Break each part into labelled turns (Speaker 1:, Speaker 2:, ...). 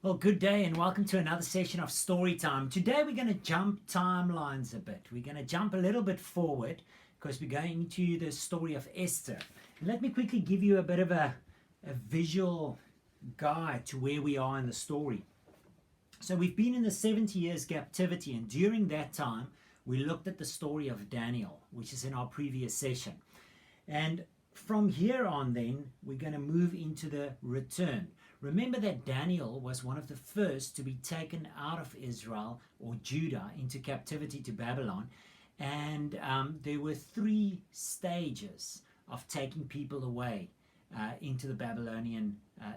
Speaker 1: Well, good day and welcome to another session of Storytime. Today we're going to jump timelines a bit. We're going to jump a little bit forward because we're going to the story of Esther. And let me quickly give you a bit of a visual guide to where we are in the story. So we've been in the 70 years captivity, and during that time we looked at the story of Daniel, which is in our previous session. And from here on then, we're going to move into the return. Remember that Daniel was one of the first to be taken out of Israel or Judah into captivity to Babylon. And there were three stages of taking people away into the Babylonian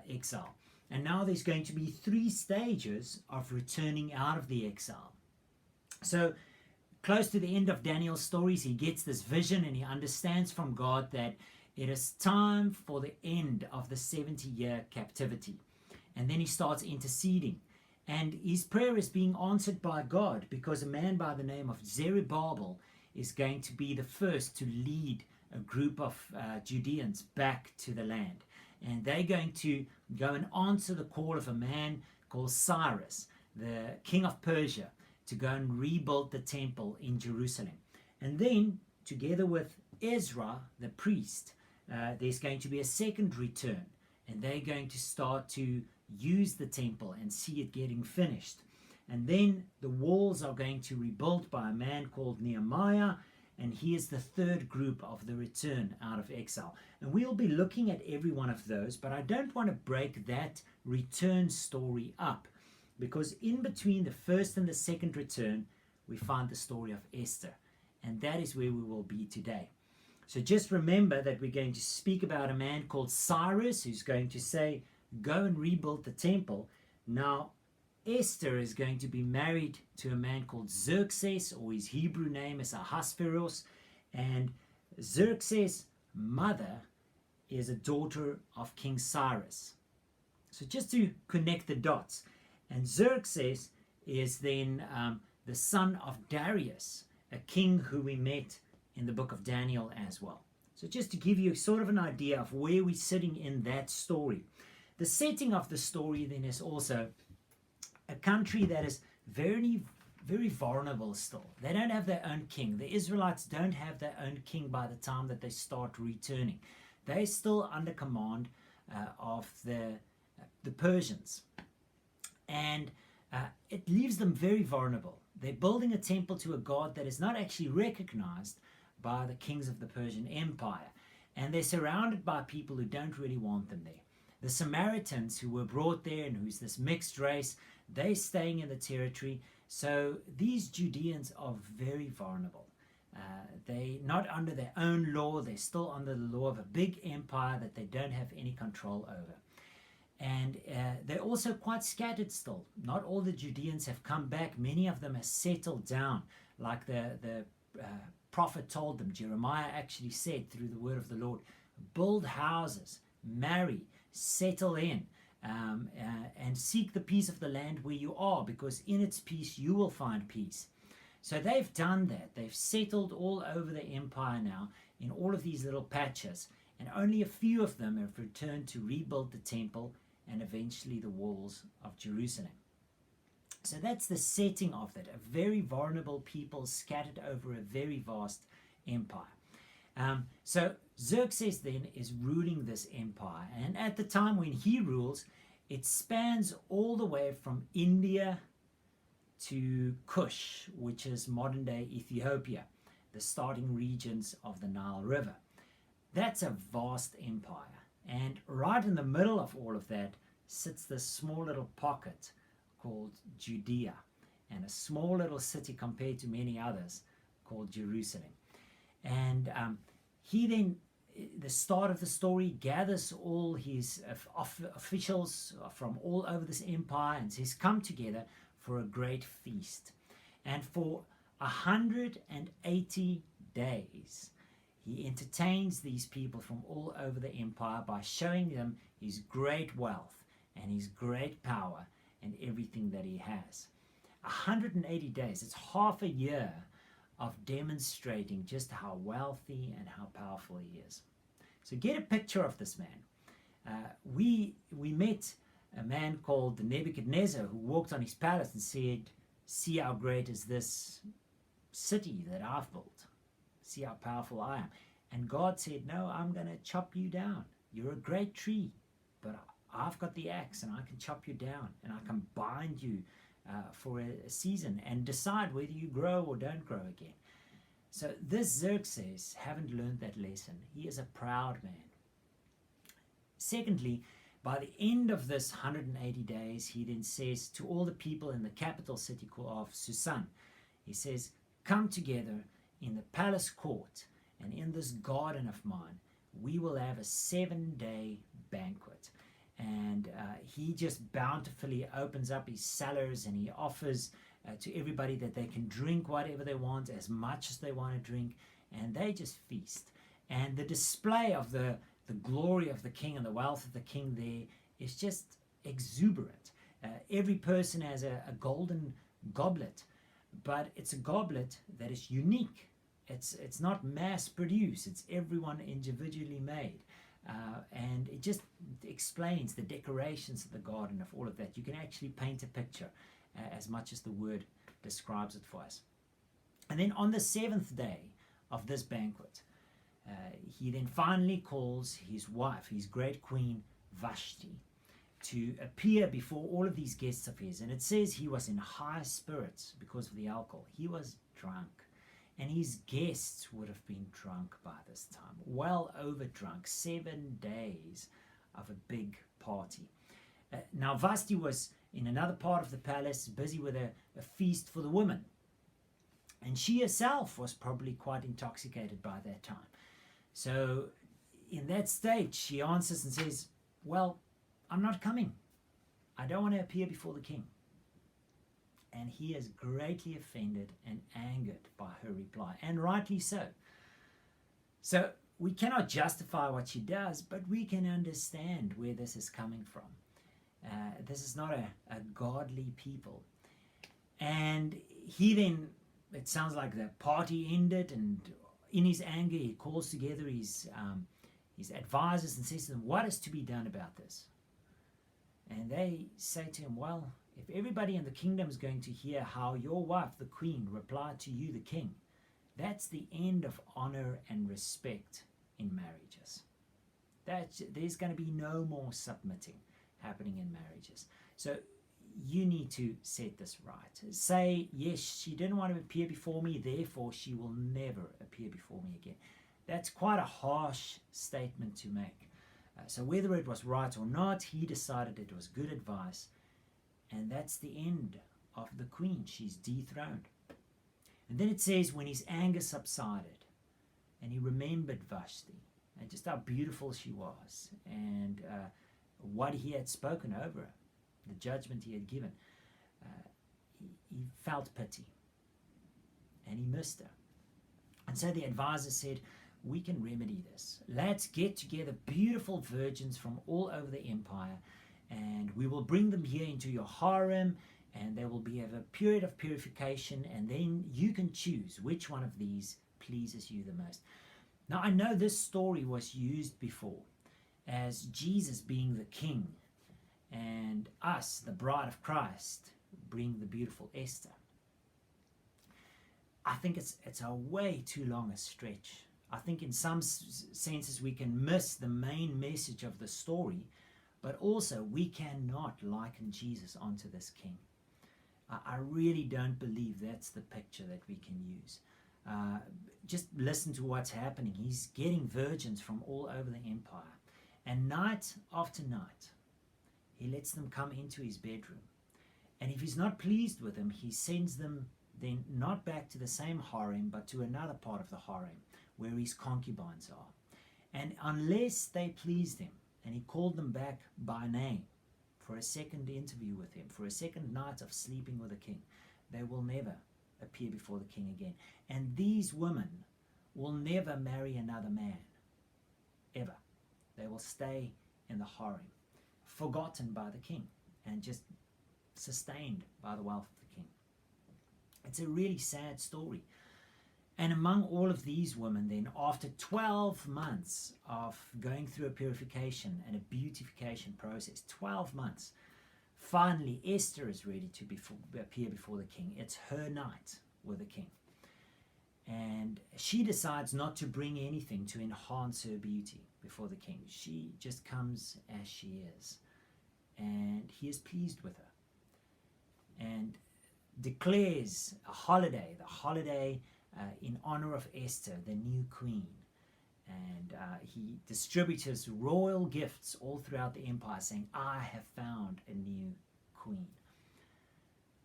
Speaker 1: exile. And now there's going to be three stages of returning out of the exile. So close to the end of Daniel's stories, he gets this vision and he understands from God that it is time for the end of the 70-year captivity. And then he starts interceding. And his prayer is being answered by God because a man by the name of Zerubbabel is going to be the first to lead a group of Judeans back to the land. And they're going to go and answer the call of a man called Cyrus, the king of Persia, to go and rebuild the temple in Jerusalem. And then, together with Ezra, the priest, there's going to be a second return, and they're going to start to use the temple and see it getting finished. And then the walls are going to be rebuilt by a man called Nehemiah, and he is the third group of the return out of exile. And we'll be looking at every one of those, but I don't want to break that return story up, because in between the first and the second return, we find the story of Esther, and that is where we will be today. So just remember that we're going to speak about a man called Cyrus who's going to say, go and rebuild the temple. Now, Esther is going to be married to a man called Xerxes, or his Hebrew name is Ahasuerus. And Xerxes' mother is a daughter of King Cyrus. So just to connect the dots. And Xerxes is then the son of Darius, a king who we met in the book of Daniel as well. So just to give you sort of an idea of where we're sitting in that story. The setting of the story then is also a country that is very, very vulnerable still. They don't have their own king. The Israelites don't have their own king by the time that they start returning. They're still under command of the Persians. And it leaves them very vulnerable. They're building a temple to a god that is not actually recognized by the kings of the Persian Empire. And they're surrounded by people who don't really want them there. The Samaritans who were brought there and who's this mixed race, they're staying in the territory. So these Judeans are very vulnerable. They're not under their own law. They're still under the law of a big empire that they don't have any control over. And they're also quite scattered still. Not all the Judeans have come back. Many of them have settled down, like the prophet told them. Jeremiah actually said through the word of the Lord, build houses, marry, settle in, and seek the peace of the land where you are, because in its peace you will find peace. So they've done that. They've settled all over the empire now in all of these little patches, and only a few of them have returned to rebuild the temple and eventually the walls of Jerusalem. So that's the setting of it, a very vulnerable people scattered over a very vast empire. So Xerxes then is ruling this empire, and at the time when he rules, it spans all the way from India to Kush, which is modern-day Ethiopia, the starting regions of the Nile River. That's a vast empire, and right in the middle of all of that sits this small little pocket called Judea, and a small little city compared to many others called Jerusalem. And he then, the start of the story, gathers all his officials from all over this empire and says, come together for a great feast. And for 180 days, he entertains these people from all over the empire by showing them his great wealth and his great power and everything that he has. 180 days, it's half a year of demonstrating just how wealthy and how powerful he is. So get a picture of this man. We met a man called Nebuchadnezzar who walked on his palace and said, "See how great is this city that I've built. See how powerful I am." And God said, "No, I'm going to chop you down. You're a great tree, but I've got the axe and I can chop you down and I can bind you for a season and decide whether you grow or don't grow again." So this Xerxes haven't learned that lesson. He is a proud man. Secondly, by the end of this 180 days, he then says to all the people in the capital city of Susan, he says, "Come together in the palace court, and in this garden of mine, we will have a 7-day banquet." And he just bountifully opens up his cellars and he offers to everybody that they can drink whatever they want, as much as they want to drink, and they just feast. And the display of the glory of the king and the wealth of the king there is just exuberant. Every person has a golden goblet, but it's a goblet that is unique. It's not mass produced, it's everyone individually made. And it just explains the decorations of the garden, of all of that. You can actually paint a picture as much as the word describes it for us. And then on the 7th day of this banquet, he then finally calls his wife, his great queen Vashti, to appear before all of these guests of his. And it says he was in high spirits because of the alcohol. He was drunk. And his guests would have been drunk by this time, well over drunk, 7 days of a big party. Now Vashti was in another part of the palace, busy with a feast for the women. And she herself was probably quite intoxicated by that time. So in that state, she answers and says, "Well, I'm not coming. I don't want to appear before the king." And he is greatly offended and angered by her reply, and rightly so. So we cannot justify what she does, but we can understand where this is coming from. This is not a godly people. And he then, it sounds like the party ended, and in his anger he calls together his advisors and says to them, "What is to be done about this?" And they say to him, "Well, if everybody in the kingdom is going to hear how your wife, the queen, replied to you, the king, that's the end of honor and respect in marriages. There's going to be no more submitting happening in marriages. So you need to set this right. Say, yes, she didn't want to appear before me, therefore she will never appear before me again." That's quite a harsh statement to make. So whether it was right or not, he decided it was good advice. And that's the end of the queen. She's dethroned. And then it says, when his anger subsided and he remembered Vashti and just how beautiful she was and what he had spoken over her, the judgment he had given, he felt pity and he missed her. And so the advisor said, "We can remedy this. Let's get together beautiful virgins from all over the empire, and we will bring them here into your harem, and they will have a period of purification, and then you can choose which one of these pleases you the most." Now, I know this story was used before as Jesus being the king and us, the bride of Christ, bring the beautiful Esther. I think it's a way too long a stretch. I think in some senses we can miss the main message of the story, but also we cannot liken Jesus onto this king. I really don't believe that's the picture that we can use. Just listen to what's happening. He's getting virgins from all over the empire. And night after night, he lets them come into his bedroom. And if he's not pleased with them, he sends them then not back to the same harem, but to another part of the harem where his concubines are. And unless they pleased him, and he called them back by name for a second interview with him, for a second night of sleeping with the king, they will never appear before the king again. And these women will never marry another man, ever. They will stay in the harem, forgotten by the king, and just sustained by the wealth of the king. It's a really sad story. And among all of these women, then, after 12 months of going through a purification and a beautification process, 12 months, finally Esther is ready to appear before the king. It's her night with the king. And she decides not to bring anything to enhance her beauty before the king. She just comes as she is. And he is pleased with her. And declares a holiday, the holiday in honor of Esther, the new queen. And he distributes royal gifts all throughout the empire, saying, I have found a new queen.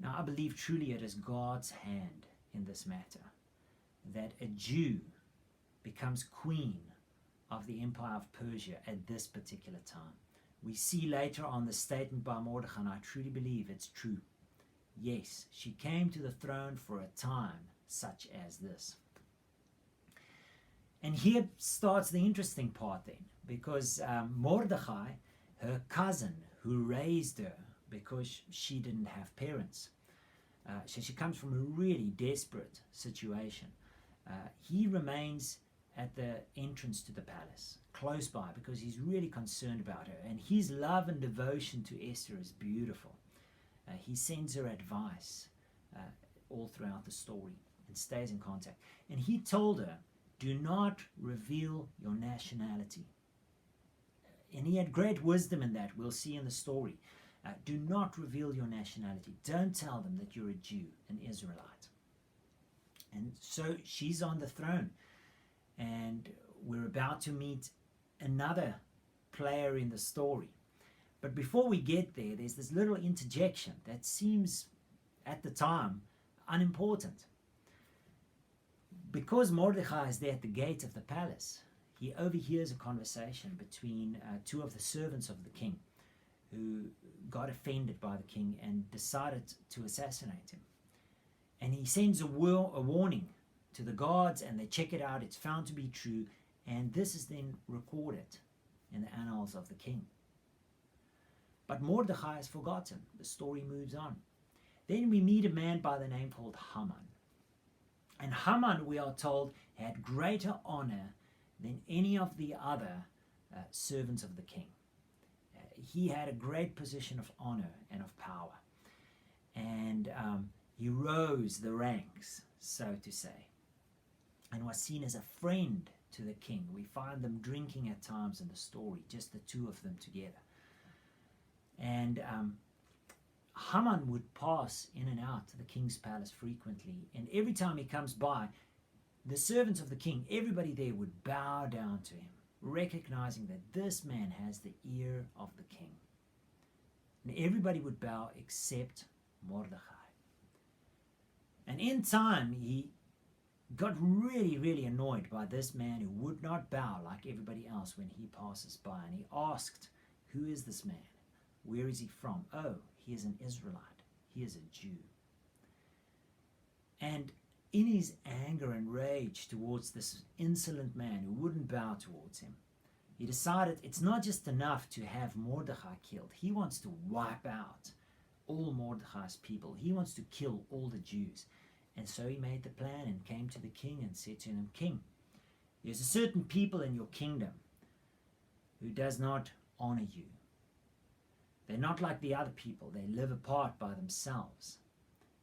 Speaker 1: Now, I believe truly it is God's hand in this matter, that a Jew becomes queen of the empire of Persia at this particular time. We see later on the statement by Mordecai, and I truly believe it's true. Yes, she came to the throne for a time such as this. And here starts the interesting part then, because Mordecai, her cousin, who raised her because she didn't have parents, so she comes from a really desperate situation. He remains at the entrance to the palace, close by, because he's really concerned about her. And his love and devotion to Esther is beautiful. He sends her advice all throughout the story and stays in contact. And he told her, do not reveal your nationality. And he had great wisdom in that, we'll see in the story. Do not reveal your nationality. Don't tell them that you're a Jew, an Israelite. And so she's on the throne. And we're about to meet another player in the story. But before we get there, there's this little interjection that seems, at the time, unimportant. Because Mordecai is there at the gate of the palace, he overhears a conversation between two of the servants of the king who got offended by the king and decided to assassinate him. And he sends a warning to the guards, and they check it out. It's found to be true, and this is then recorded in the annals of the king. But Mordecai has forgotten. The story moves on. Then we meet a man by the name called Haman. And Haman, we are told, had greater honor than any of the other servants of the king. He had a great position of honor and of power. And he rose the ranks, so to say, and was seen as a friend to the king. We find them drinking at times in the story, just the two of them together. And Haman would pass in and out to the king's palace frequently, and every time he comes by, the servants of the king, everybody there would bow down to him, recognizing that this man has the ear of the king. And everybody would bow except Mordecai. And in time, he got really, really annoyed by this man who would not bow like everybody else when he passes by. And he asked, who is this man? Where is he from? Oh, he is an Israelite. He is a Jew. And in his anger and rage towards this insolent man who wouldn't bow towards him, he decided it's not just enough to have Mordecai killed. He wants to wipe out all Mordecai's people. He wants to kill all the Jews. And so he made the plan and came to the king and said to him, King, there's a certain people in your kingdom who does not honor you. They're not like the other people. They live apart by themselves.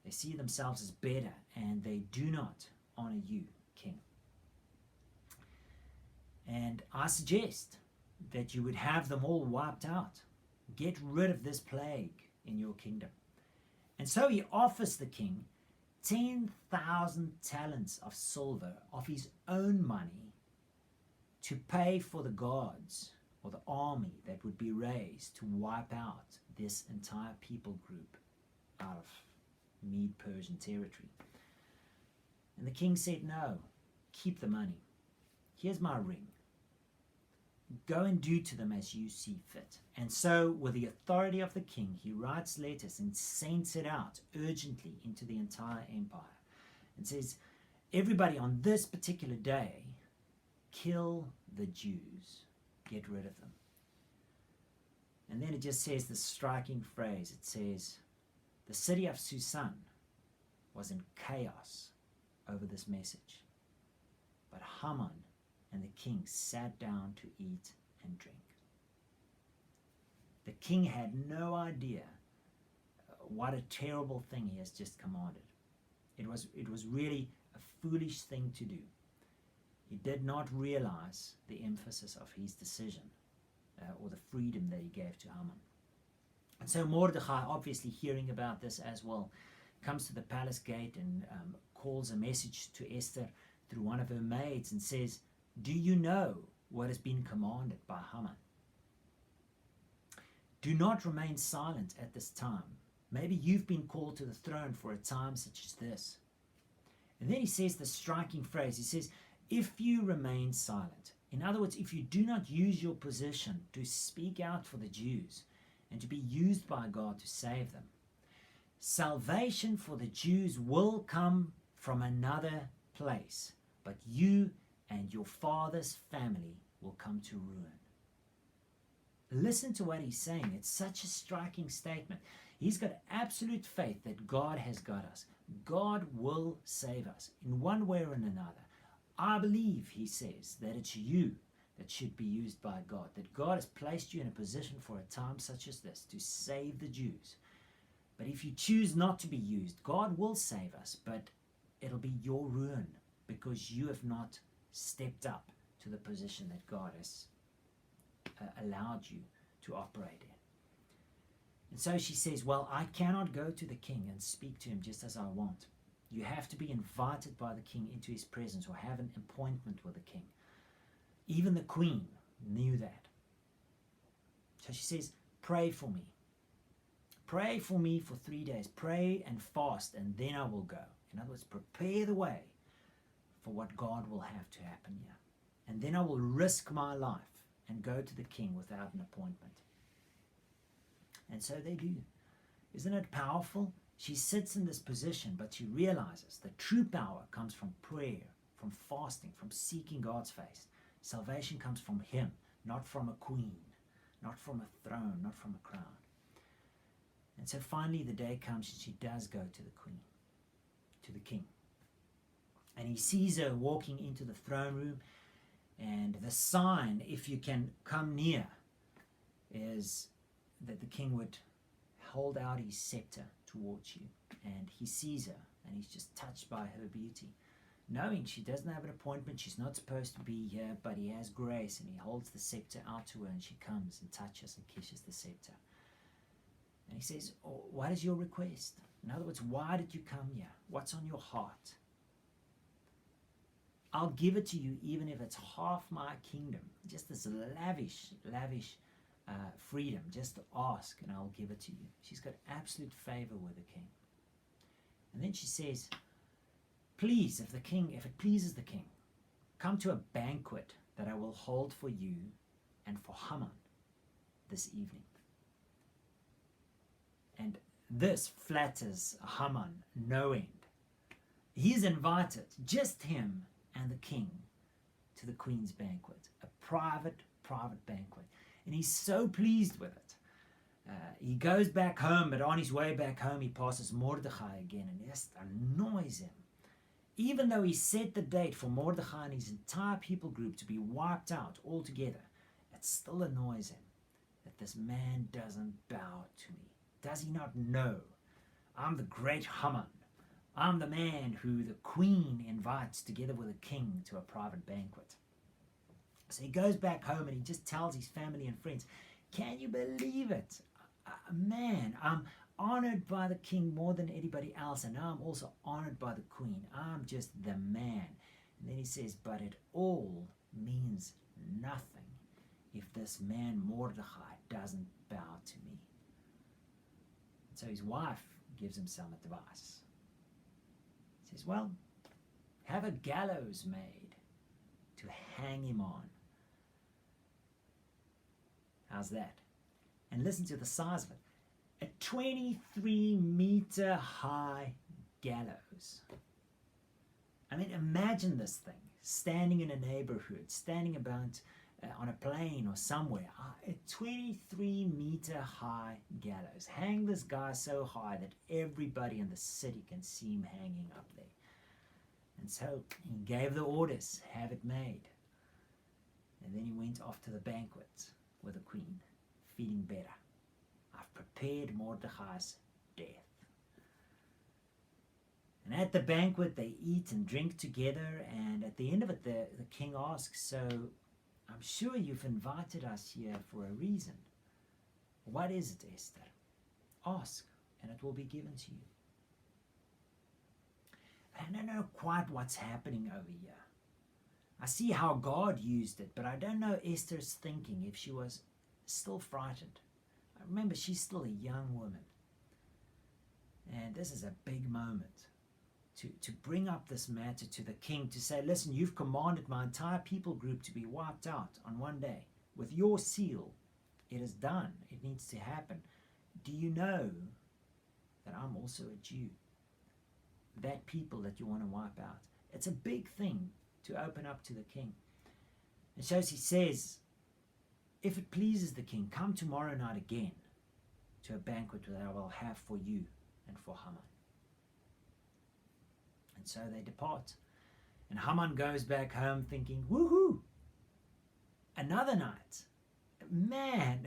Speaker 1: They see themselves as better, and they do not honor you, king. And I suggest that you would have them all wiped out. Get rid of this plague in your kingdom. And so he offers the king 10,000 talents of silver of his own money to pay for the guards or the army that would be raised to wipe out this entire people group out of Mede-Persian territory. And the king said, no, keep the money. Here's my ring. Go and do to them as you see fit. And so, with the authority of the king, he writes letters and sends it out urgently into the entire empire. And says, everybody on this particular day, kill the Jews. Get rid of them. And then it just says this striking phrase. It says, the city of Susan was in chaos over this message. But Haman and the king sat down to eat and drink. The king had no idea what a terrible thing he has just commanded. It was really a foolish thing to do. He did not realize the emphasis of his decision or the freedom that he gave to Haman. And so Mordecai, obviously hearing about this as well, comes to the palace gate and calls a message to Esther through one of her maids and says, "Do you know what has been commanded by Haman? Do not remain silent at this time. Maybe you've been called to the throne for a time such as this." And then he says the striking phrase. He says, "If you remain silent." In other words, if you do not use your position to speak out for the Jews and to be used by God to save them, salvation for the Jews will come from another place, but you and your father's family will come to ruin. Listen to what he's saying. It's such a striking statement. He's got absolute faith that God has got us. God will save us in one way or in another. I believe, he says, that it's you that should be used by God, that God has placed you in a position for a time such as this to save the Jews. But if you choose not to be used, God will save us, but it'll be your ruin because you have not stepped up to the position that God has allowed you to operate in. And so she says, "Well, I cannot go to the king and speak to him just as I want. You have to be invited by the king into his presence or have an appointment with the king." Even the queen knew that. So she says, "Pray for me. Pray for me for 3 days. Pray and fast, and then I will go." In other words, prepare the way for what God will have to happen here. And then I will risk my life and go to the king without an appointment. And so they do. Isn't it powerful? She sits in this position, but she realizes that true power comes from prayer, from fasting, from seeking God's face. Salvation comes from him, not from a queen, not from a throne, not from a crown. And so finally the day comes and she does go to the queen, to the king. And he sees her walking into the throne room, and the sign, if you can come near, is that the king would hold out his scepter towards you. And he sees her, and he's just touched by her beauty. Knowing she doesn't have an appointment, she's not supposed to be here, but he has grace, and he holds the scepter out to her, and she comes and touches and kisses the scepter. And he says, "Oh, what is your request?" In other words, why did you come here? What's on your heart? I'll give it to you even if it's half my kingdom. Just this lavish freedom. Just ask and I'll give it to you. She's got absolute favor with the king. And then she says, "Please, if it pleases the king, come to a banquet that I will hold for you and for Haman this evening." And this flatters Haman no end. He's invited, just him and the king, to the queen's banquet, a private banquet. And he's so pleased with it. He goes back home, but on his way back home, he passes Mordecai again, and it just annoys him. Even though he set the date for Mordecai and his entire people group to be wiped out altogether, it still annoys him that this man doesn't bow to me. Does he not know I'm the great Haman? I'm the man who the queen invites together with the king to a private banquet. So he goes back home and he just tells his family and friends, "Can you believe it? Man, I'm honored by the king more than anybody else, and now I'm also honored by the queen. I'm just the man." And then he says, "But it all means nothing if this man Mordecai doesn't bow to me." And so his wife gives him some advice. He says, "Well, have a gallows made to hang him on." How's that? And listen to the size of it. A 23-meter high gallows. I mean, imagine this thing standing in a neighborhood, standing about on a plane or somewhere. A 23-meter high gallows. Hang this guy so high that everybody in the city can see him hanging up there. And so he gave the orders, have it made. And then he went off to the banquet with the queen, feeling better. I've prepared Mordecai's death. And at the banquet, they eat and drink together. And at the end of it, the king asks, so I'm sure you've invited us here for a reason. What is it, Esther? Ask, and it will be given to you. I don't know quite what's happening over here. I see how God used it, but I don't know Esther's thinking, if she was still frightened. Remember, she's still a young woman. And this is a big moment to bring up this matter to the king, to say, listen, you've commanded my entire people group to be wiped out on one day. With your seal, it is done. It needs to happen. Do you know that I'm also a Jew? That people that you want to wipe out. It's a big thing to open up to the king. And so he says, if it pleases the king, come tomorrow night again to a banquet that I will have for you and for Haman. And so they depart. And Haman goes back home thinking, woohoo, another night. Man,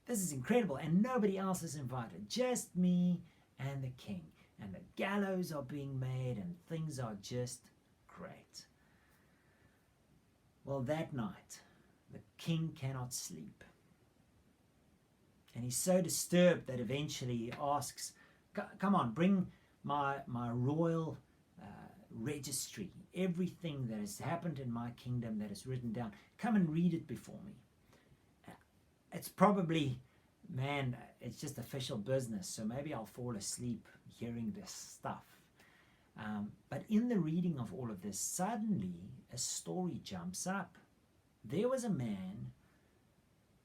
Speaker 1: this is incredible. And nobody else is invited, just me and the king. And the gallows are being made and things are just great. Well, that night, the king cannot sleep. And he's so disturbed that eventually he asks, come on, bring my royal registry, everything that has happened in my kingdom that is written down. Come and read it before me. It's probably, man, it's just official business, so maybe I'll fall asleep hearing this stuff. But in the reading of all of this, suddenly a story jumps up. There was a man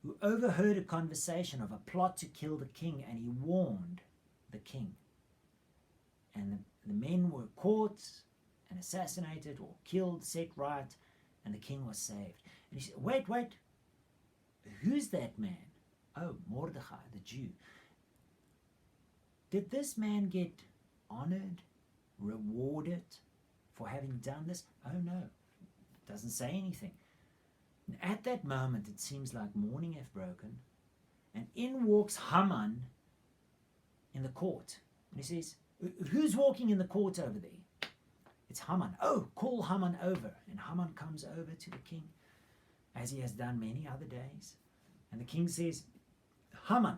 Speaker 1: who overheard a conversation of a plot to kill the king, and he warned the king. And the men were caught and assassinated or killed, set right, and the king was saved. And he said, wait, who's that man? Oh, Mordecai, the Jew. Did this man get honored, rewarded for having done this? Oh no, it doesn't say anything. And at that moment, it seems like morning have broken, and in walks Haman in the court. And he says, who's walking in the court over there? It's Haman. Oh, call Haman over. And Haman comes over to the king, as he has done many other days. And the king says, Haman,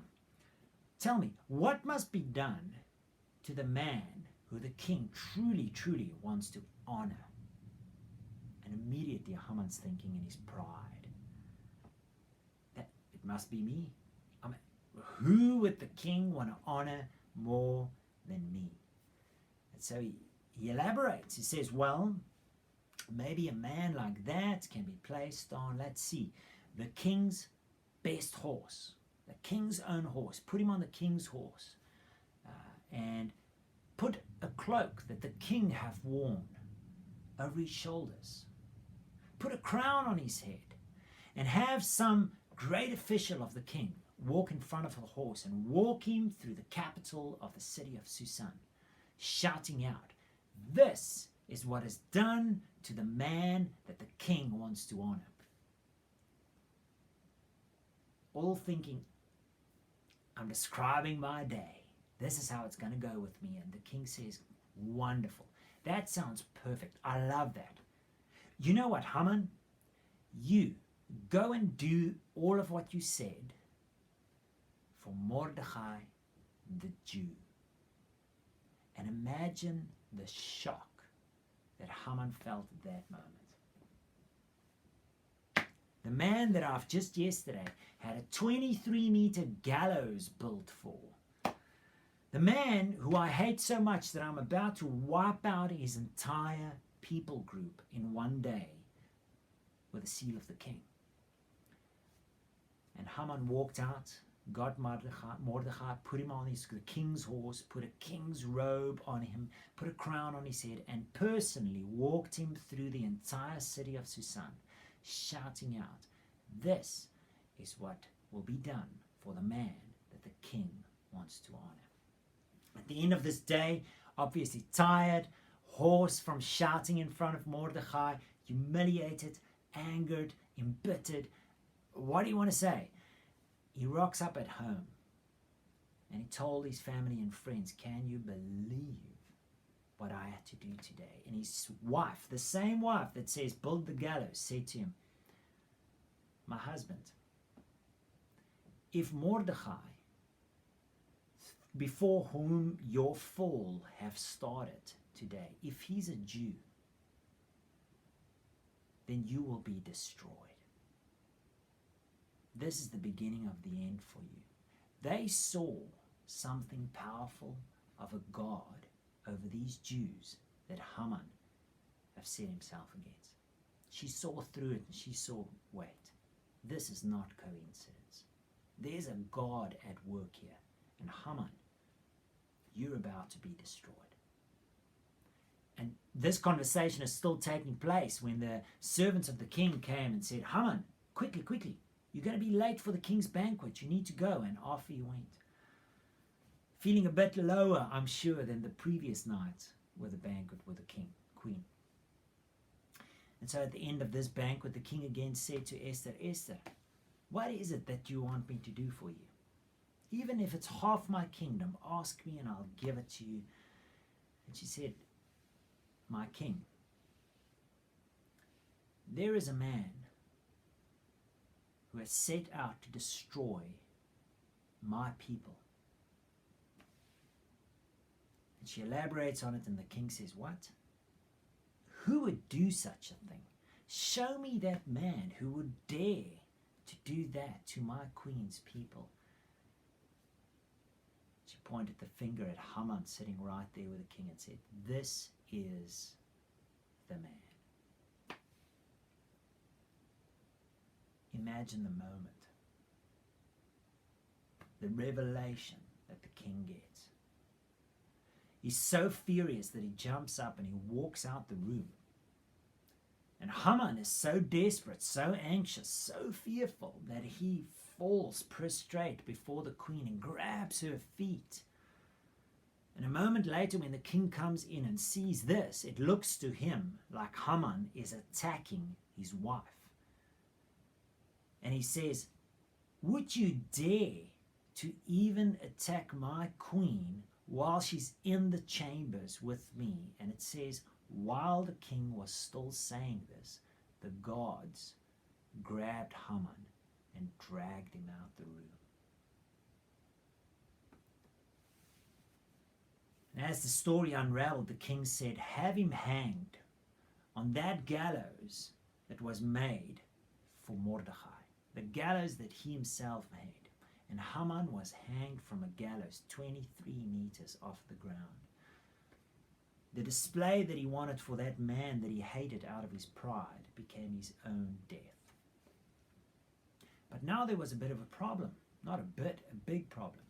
Speaker 1: tell me, what must be done to the man who the king truly, truly wants to honor? And immediately Haman's thinking in his pride, that it must be me. I mean, who would the king want to honor more than me? And so he elaborates. He says, well, maybe a man like that can be placed on, let's see, the king's best horse, the king's own horse. Put him on the king's horse and put a cloak that the king hath worn over his shoulders. Put a crown on his head and have some great official of the king walk in front of the horse and walk him through the capital of the city of Susan, shouting out, this is what is done to the man that the king wants to honor. All thinking, I'm describing my day. This is how it's going to go with me. And the king says, wonderful. That sounds perfect. I love that. You know what, Haman? You go and do all of what you said for Mordecai the Jew. And imagine the shock that Haman felt at that moment. The man that I've just yesterday had a 23-meter gallows built for. The man who I hate so much that I'm about to wipe out his entire people group in one day with the seal of the king. And Haman walked out, got Mordecai, put him on the king's horse, put a king's robe on him, put a crown on his head, and personally walked him through the entire city of Susan, shouting out, this is what will be done for the man that the king wants to honor. At the end of this day, obviously tired, hoarse from shouting in front of Mordecai, humiliated, angered, embittered. What do you want to say? He rocks up at home and he told his family and friends, can you believe what I had to do today? And his wife, the same wife that says build the gallows, said to him, my husband, if Mordecai, before whom your fall have started today, if he's a Jew, then you will be destroyed. This is the beginning of the end for you. They saw something powerful of a God over these Jews that Haman have set himself against. She saw through it and she saw, wait, this is not coincidence. There's a God at work here. And Haman, you're about to be destroyed. And this conversation is still taking place when the servants of the king came and said, Haman, quickly, quickly, you're going to be late for the king's banquet. You need to go. And off he went. Feeling a bit lower, I'm sure, than the previous night with the banquet with the king, queen. And so at the end of this banquet, the king again said to Esther, Esther, what is it that you want me to do for you? Even if it's half my kingdom, ask me and I'll give it to you. And she said, my king, there is a man who has set out to destroy my people. And she elaborates on it, and the king says, what? Who would do such a thing? Show me that man who would dare to do that to my queen's people. She pointed the finger at Haman sitting right there with the king and said, this is the man. Imagine the moment, the revelation that the king gets. He's so furious that he jumps up and he walks out the room. And Haman is so desperate, so anxious, so fearful that he falls prostrate before the queen and grabs her feet. And a moment later, when the king comes in and sees this, it looks to him like Haman is attacking his wife. And he says, would you dare to even attack my queen while she's in the chambers with me? And it says, while the king was still saying this, the guards grabbed Haman and dragged him out the room. And as the story unraveled, the king said, have him hanged on that gallows that was made for Mordecai, the gallows that he himself made. And Haman was hanged from a gallows 23 meters off the ground. The display that he wanted for that man that he hated out of his pride became his own death. But now there was a bit of a problem. Not a bit, a big problem.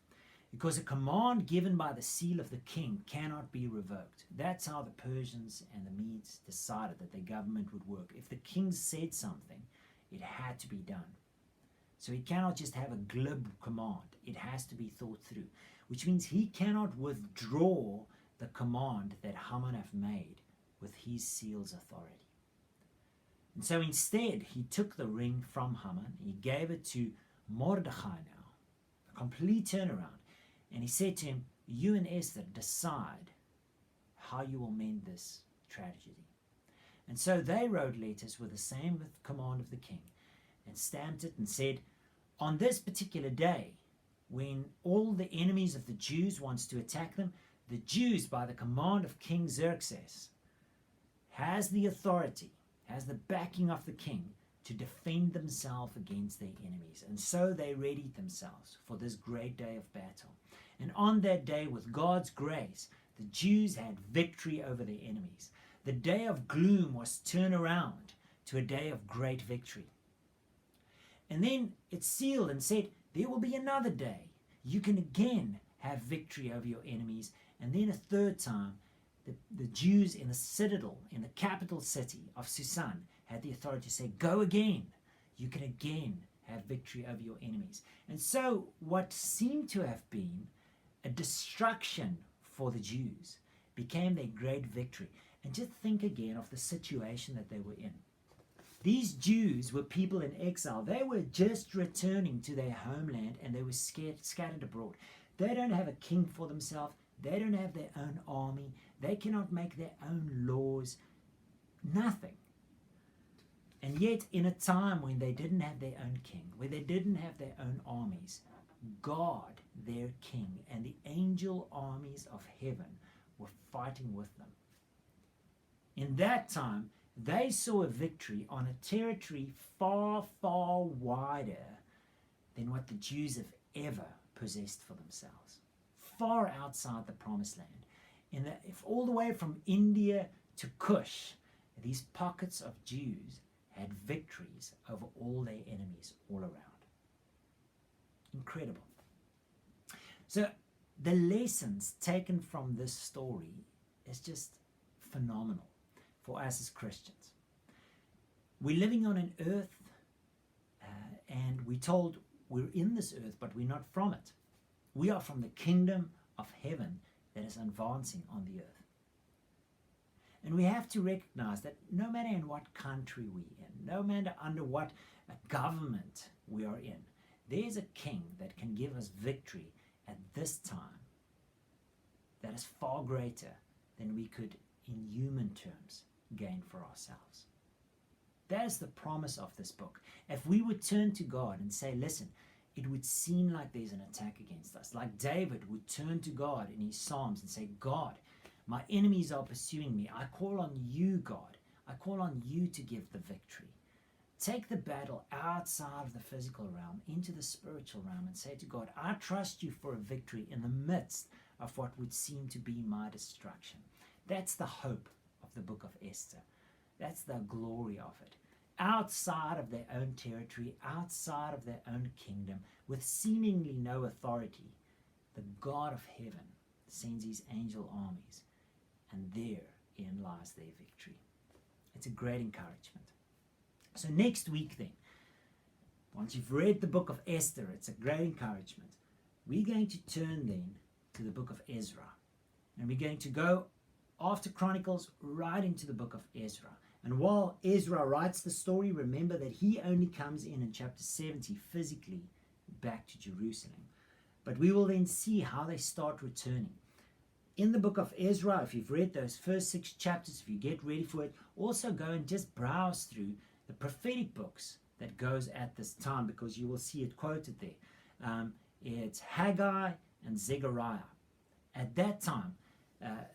Speaker 1: Because a command given by the seal of the king cannot be revoked. That's how the Persians and the Medes decided that their government would work. If the king said something, it had to be done. So he cannot just have a glib command. It has to be thought through, which means he cannot withdraw the command that Haman have made with his seal's authority. And so instead, he took the ring from Haman, he gave it to Mordecai now, a complete turnaround. And he said to him, you and Esther decide how you will mend this tragedy. And so they wrote letters with the same command of the king and stamped it and said, on this particular day, when all the enemies of the Jews wants to attack them, the Jews, by the command of King Xerxes, has the authority, has the backing of the king to defend themselves against their enemies. And so they readied themselves for this great day of battle. And on that day, with God's grace, the Jews had victory over their enemies. The day of gloom was turned around to a day of great victory. And then it sealed and said, there will be another day. You can again have victory over your enemies. And then a third time, the Jews in the citadel, in the capital city of Susan, had the authority to say, go again. You can again have victory over your enemies. And so what seemed to have been a destruction for the Jews became their great victory. And just think again of the situation that they were in. These Jews were people in exile. They were just returning to their homeland and they were scattered abroad. They don't have a king for themselves. They don't have their own army. They cannot make their own laws. Nothing. And yet, in a time when they didn't have their own king, where they didn't have their own armies, God, their king, and the angel armies of heaven were fighting with them. In that time, they saw a victory on a territory far, far wider than what the Jews have ever possessed for themselves. Far outside the promised land. If all the way from India to Kush, these pockets of Jews had victories over all their enemies all around. Incredible. So the lessons taken from this story is just phenomenal for us as Christians. We're living on an earth and we're told we're in this earth, but we're not from it. We are from the kingdom of heaven that is advancing on the earth. And we have to recognize that no matter in what country we're in, no matter under what government we are in, there's a king that can give us victory at this time that is far greater than we could, in human terms, gain for ourselves. That is the promise of this book. If we would turn to God and say, listen, it would seem like there's an attack against us. Like David would turn to God in his Psalms and say, God, my enemies are pursuing me. I call on you, God. I call on you to give the victory. Take the battle outside of the physical realm into the spiritual realm and say to God, I trust you for a victory in the midst of what would seem to be my destruction. That's the hope of the book of Esther. That's the glory of it. Outside of their own territory, outside of their own kingdom, with seemingly no authority, the God of heaven sends his angel armies, and therein lies their victory. It's a great encouragement. So next week then, once you've read the book of Esther, it's a great encouragement. We're going to turn then to the book of Ezra. And we're going to go after Chronicles right into the book of Ezra. And while Ezra writes the story, remember that he only comes in chapter 70 physically back to Jerusalem. But we will then see how they start returning. In the book of Ezra, if you've read those first 6 chapters, if you get ready for it, also go and just browse through the prophetic books that goes at this time, because you will see it quoted there. It's Haggai and Zechariah. At that time,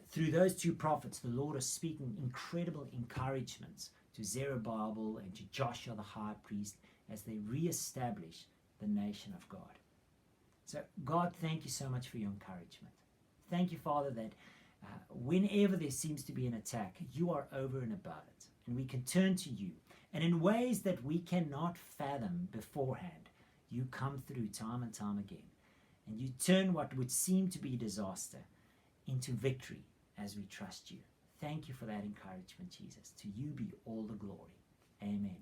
Speaker 1: through those 2 prophets, the Lord is speaking incredible encouragements to Zerubbabel and to Joshua the high priest as they re-establish the nation of God. So God, thank you so much for your encouragement. Thank you, Father, that whenever there seems to be an attack, you are over and above it. And we can turn to you. And in ways that we cannot fathom beforehand, you come through time and time again. And you turn what would seem to be disaster into victory as we trust you. Thank you for that encouragement, Jesus. To you be all the glory. Amen.